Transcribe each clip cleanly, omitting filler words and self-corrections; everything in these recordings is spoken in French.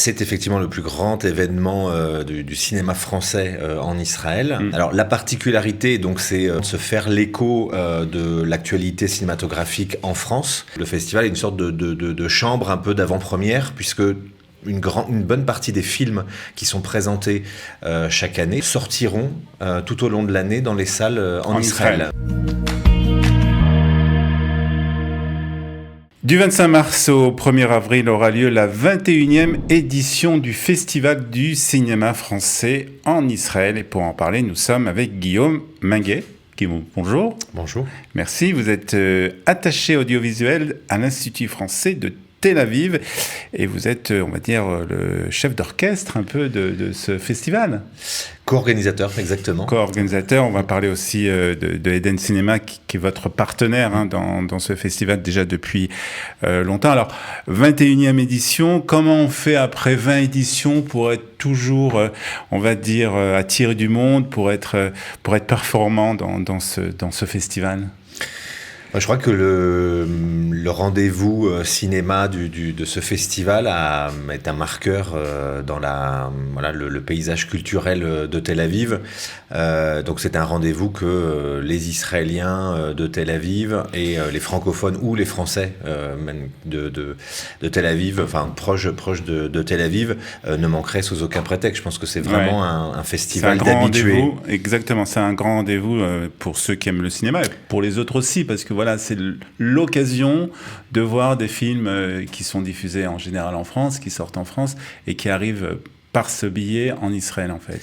C'est effectivement le plus grand événement du cinéma français en Israël. Alors la particularité, donc, c'est de se faire l'écho de l'actualité cinématographique en France. Le festival est une sorte de chambre un peu d'avant-première, puisque une bonne partie des films qui sont présentés chaque année sortiront tout au long de l'année dans les salles en Israël. Du 25 mars au 1er avril aura lieu la 21e édition du Festival du cinéma français en Israël. Et pour en parler, nous sommes avec Guillaume Minguet. Guillaume, bonjour. Bonjour. Merci, vous êtes attaché audiovisuel à l'Institut français de Tel Aviv et vous êtes, on va dire, le chef d'orchestre un peu de ce festival. Co-organisateur, exactement. Co-organisateur, on va parler aussi de Eden Cinema qui est votre partenaire dans ce festival déjà depuis longtemps. Alors, 21e édition, comment on fait après 20 éditions pour être toujours, on va dire, attiré du monde, pour être performant dans ce festival ? Je crois que le rendez-vous cinéma de ce festival est un marqueur dans le paysage culturel de Tel Aviv. Donc c'est un rendez-vous que les Israéliens de Tel Aviv et les francophones ou les Français même de Tel Aviv, enfin proches de Tel Aviv, ne manqueraient sous aucun prétexte. Je pense que c'est vraiment un festival d'habitués. Exactement, c'est un grand rendez-vous pour ceux qui aiment le cinéma et pour les autres aussi, parce que voilà, c'est l'occasion de voir des films qui sont diffusés en général en France, qui sortent en France et qui arrivent par ce biais en Israël, en fait.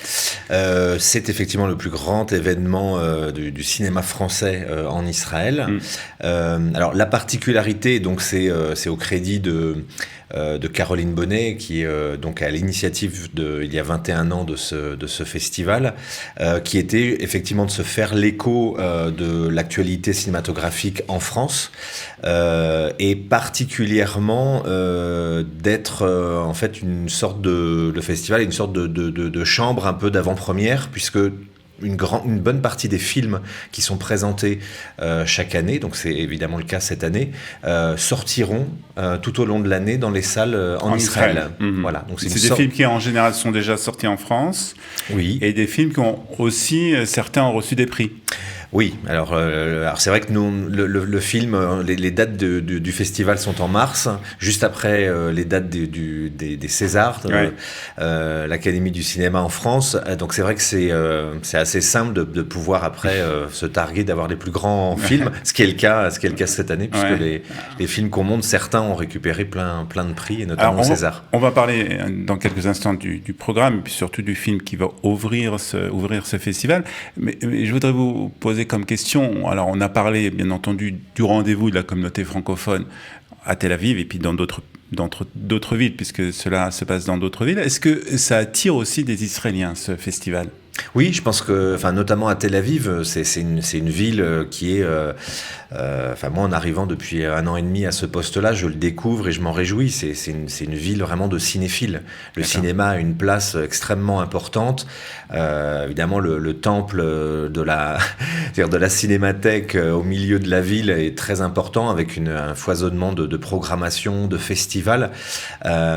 C'est effectivement le plus grand événement du cinéma français en Israël. Alors la particularité, donc c'est au crédit de Caroline Bonnet, qui est donc à l'initiative il y a 21 ans de ce festival, qui était effectivement de se faire l'écho de l'actualité cinématographique en France, et particulièrement d'être en fait le festival est une sorte de chambre un peu d'avant-première, puisque une bonne partie des films qui sont présentés chaque année, donc c'est évidemment le cas cette année, sortiront tout au long de l'année dans les salles en Israël. Voilà. Donc c'est des films qui en général sont déjà sortis en France, oui, et des films qui ont aussi, certains ont reçu des prix. Oui, alors c'est vrai que nous, le film, les dates du festival sont en mars, juste après les dates des Césars, l'Académie du cinéma en France. Donc c'est vrai que c'est assez simple de pouvoir après se targuer d'avoir les plus grands films, ce qui est le cas cette année, puisque les films qu'on monte, certains ont récupéré plein de prix, et notamment au César. On va parler dans quelques instants du programme, et puis surtout du film qui va ouvrir ce festival. Mais je voudrais vous poser comme question, alors on a parlé bien entendu du rendez-vous de la communauté francophone à Tel Aviv et puis dans d'autres villes, puisque cela se passe dans d'autres villes. Est-ce que ça attire aussi des Israéliens, ce festival ? Oui, je pense que, notamment à Tel Aviv, c'est une ville qui est, moi en arrivant depuis 1 an et demi à ce poste-là, je le découvre et je m'en réjouis. C'est une ville vraiment de cinéphiles. Le cinéma a une place extrêmement importante. Évidemment, le temple de la cinémathèque au milieu de la ville est très important, avec un foisonnement de programmation, de festivals.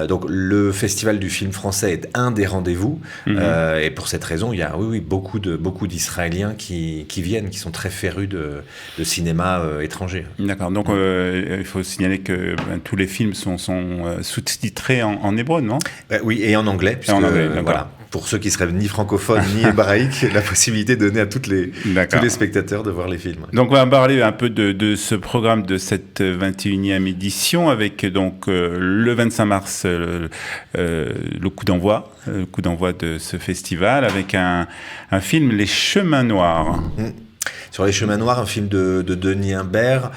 Donc le festival du film français est un des rendez-vous, et pour cette raison, il y a beaucoup d'Israéliens qui viennent, qui sont très férus de cinéma étranger. D'accord, donc il faut signaler que tous les films sont sous-titrés en hébreu, non ? Oui, et en anglais, puisque voilà, pour ceux qui seraient ni francophones ni hébraïques, la possibilité donnée à tous les spectateurs de voir les films. Donc on va parler un peu de ce programme de cette 21e édition, avec donc le 25 mars le coup d'envoi de ce festival, avec un film, Les Chemins Noirs. Sur Les Chemins Noirs, un film de Denis Imbert,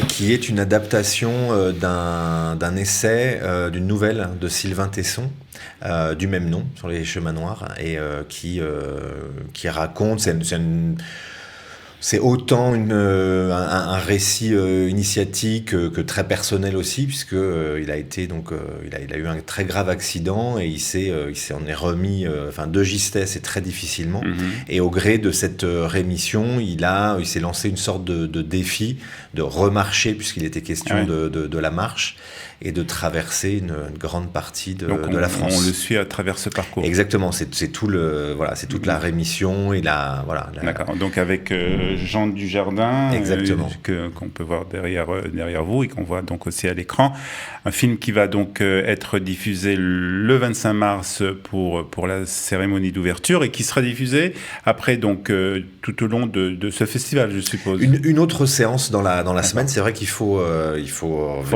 qui est une adaptation d'un essai, d'une nouvelle de Sylvain Tesson, du même nom, sur Les Chemins Noirs, et qui raconte, c'est autant un récit initiatique que très personnel aussi, puisque il a eu un très grave accident et il s'en est remis de justesse et très difficilement. Et au gré de cette rémission, il s'est lancé une sorte de défi de remarcher, puisqu'il était question de la marche. et de traverser une grande partie de la France. On le suit à travers ce parcours. Exactement, c'est toute la rémission et D'accord. Donc avec Jean Dujardin, qu'on peut voir derrière vous et qu'on voit donc aussi à l'écran, un film qui va donc être diffusé le 25 mars pour la cérémonie d'ouverture et qui sera diffusé après donc tout au long de ce festival, je suppose. Une autre séance dans la semaine. C'est vrai qu'il faut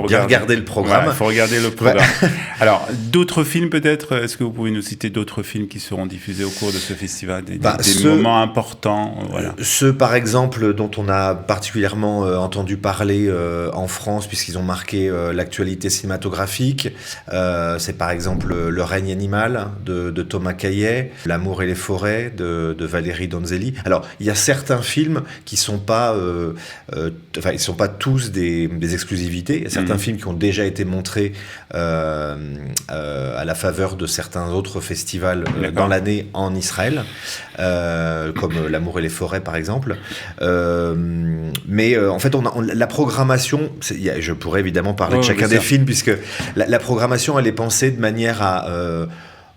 bien regarder le programme. Il faut regarder le programme. Alors, d'autres films peut-être. Est-ce que vous pouvez nous citer d'autres films qui seront diffusés au cours de ce festival, des moments importants, voilà. Ceux, par exemple, dont on a particulièrement entendu parler en France, puisqu'ils ont marqué l'actualité cinématographique, c'est par exemple Le règne animal de Thomas Caillet, L'amour et les forêts de Valérie Donzelli. Alors, il y a certains films qui sont pas, ils sont pas tous des exclusivités. Il y a certains films qui ont déjà été montrés à la faveur de certains autres festivals dans l'année en Israël, comme L'amour et les forêts par exemple. Mais en fait, la programmation, je pourrais évidemment parler de chacun des films, puisque la programmation, elle est pensée de manière à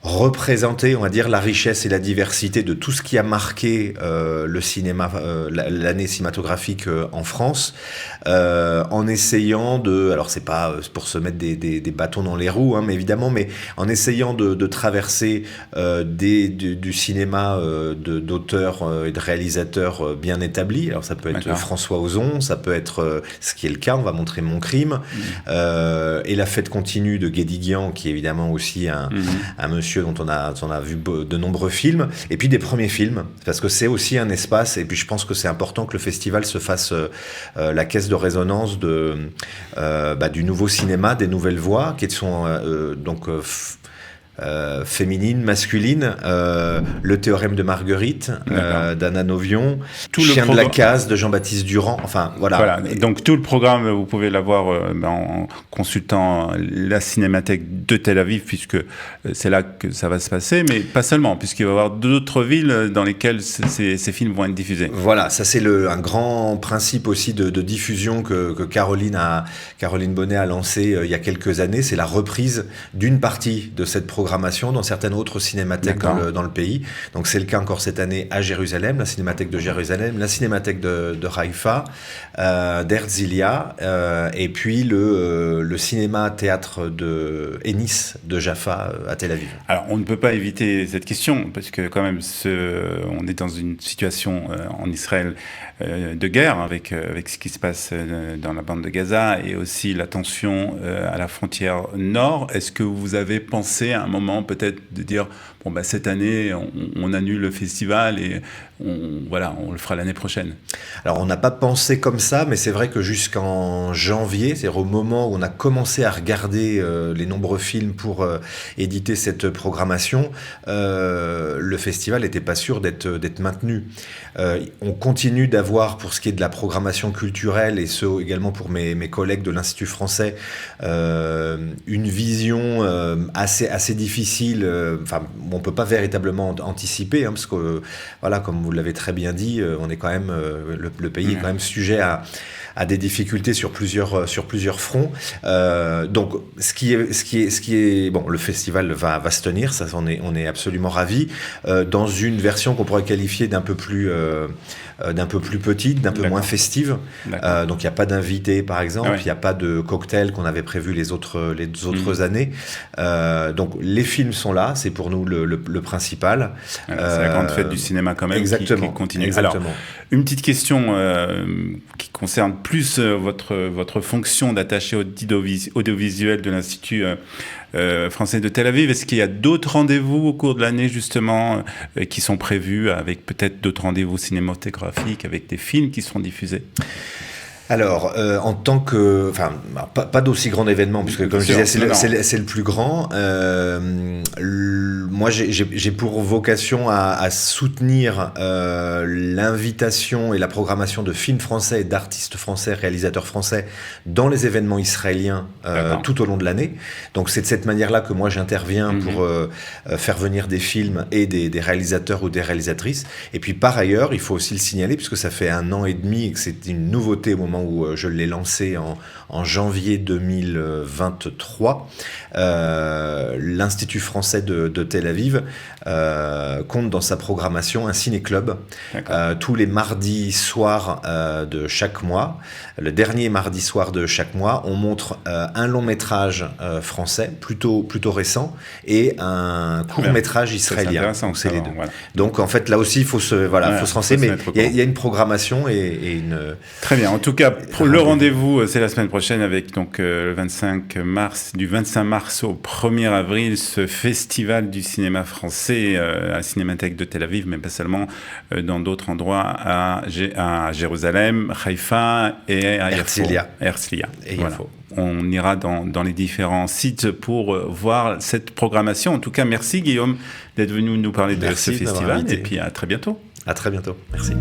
représenter, on va dire, la richesse et la diversité de tout ce qui a marqué le cinéma, l'année cinématographique en France, en essayant alors c'est pas pour se mettre des bâtons dans les roues, mais évidemment, mais en essayant de traverser du cinéma d'auteurs et de réalisateurs bien établis. Alors ça peut être François Ozon, ça peut être, ce qui est le cas, on va montrer Mon crime, et La fête continue de Guédiguian, qui est évidemment aussi un monsieur dont on a vu de nombreux films, et puis des premiers films, parce que c'est aussi un espace, et puis je pense que c'est important que le festival se fasse la caisse de résonance du nouveau cinéma, des nouvelles voix, qui sont féminine, masculine, Le théorème de Marguerite d'Anna Novion, Chien de la case de Jean-Baptiste Durand, enfin voilà. Donc tout le programme, vous pouvez l'avoir en consultant la Cinémathèque de Tel Aviv, puisque c'est là que ça va se passer, mais pas seulement, puisqu'il va y avoir d'autres villes dans lesquelles ces films vont être diffusés. Voilà, ça c'est un grand principe aussi de diffusion que Caroline Bonnet a lancé il y a quelques années, c'est la reprise d'une partie de cette programmation dans certaines autres cinémathèques dans le pays. Donc c'est le cas encore cette année à Jérusalem, la Cinémathèque de Jérusalem, la Cinémathèque de Haïfa, d'Herzliya, et puis le cinéma-théâtre de Ennis de Jaffa à Tel Aviv. Alors on ne peut pas éviter cette question, parce que quand même on est dans une situation en Israël de guerre avec ce qui se passe dans la bande de Gaza, et aussi la tension à la frontière nord. Est-ce que vous avez pensé à un moment peut-être de dire cette année on annule le festival et on le fera l'année prochaine? Alors on n'a pas pensé comme ça, mais c'est vrai que jusqu'en janvier, c'est-à-dire au moment où on a commencé à regarder les nombreux films pour éditer cette programmation, le festival n'était pas sûr d'être maintenu. On continue d'avoir, pour ce qui est de la programmation culturelle, et ce également pour mes collègues de l'Institut français, une vision assez difficile. On peut pas véritablement anticiper, parce que comme vous l'avez très bien dit, on est quand même le pays est quand même sujet à des difficultés sur plusieurs fronts. Donc ce qui est le festival va se tenir, ça on est absolument ravis, dans une version qu'on pourrait qualifier d'un peu plus petite, d'un peu moins festive. Donc il n'y a pas d'invités par exemple, il n'y a pas de cocktail qu'on avait prévu les autres années. Donc les films sont là, c'est pour nous le principal. C'est la grande fête du cinéma quand même qui continue. Exactement. Alors, une petite question qui concerne plus votre fonction d'attaché audiovisuel de l'Institut français de Tel Aviv. Est-ce qu'il y a d'autres rendez-vous au cours de l'année justement qui sont prévus, avec peut-être d'autres rendez-vous cinématographiques, avec des films qui seront diffusés? Alors, en tant que, pas d'aussi grand événement, puisque comme je disais, c'est le plus grand. Moi, j'ai pour vocation à soutenir l'invitation et la programmation de films français, d'artistes français, réalisateurs français dans les événements israéliens tout au long de l'année. Donc, c'est de cette manière-là que moi j'interviens pour faire venir des films et des réalisateurs ou des réalisatrices. Et puis, par ailleurs, il faut aussi le signaler, puisque ça fait 1 an et demi et que c'est une nouveauté au moment moment où je l'ai lancé en janvier 2023. L'Institut français de Tel Aviv compte dans sa programmation un ciné-club tous les mardis soirs de chaque mois. Le dernier mardi soir de chaque mois, on montre un long métrage français plutôt récent et un court métrage israélien. Donc, c'est les deux. Voilà. Donc en fait là aussi il faut se renseigner, mais il y a une programmation et une. Très bien. En tout cas, pour le rendez-vous, c'est la semaine prochaine avec donc le 25 mars, du 25 mars au 1er avril, ce festival du cinéma français à la Cinémathèque de Tel Aviv, mais pas seulement, dans d'autres endroits à Jérusalem, Haïfa et à Herzliya. Voilà. On ira dans les différents sites pour voir cette programmation. En tout cas, merci Guillaume d'être venu nous parler de ce festival et puis à très bientôt. À très bientôt. Merci.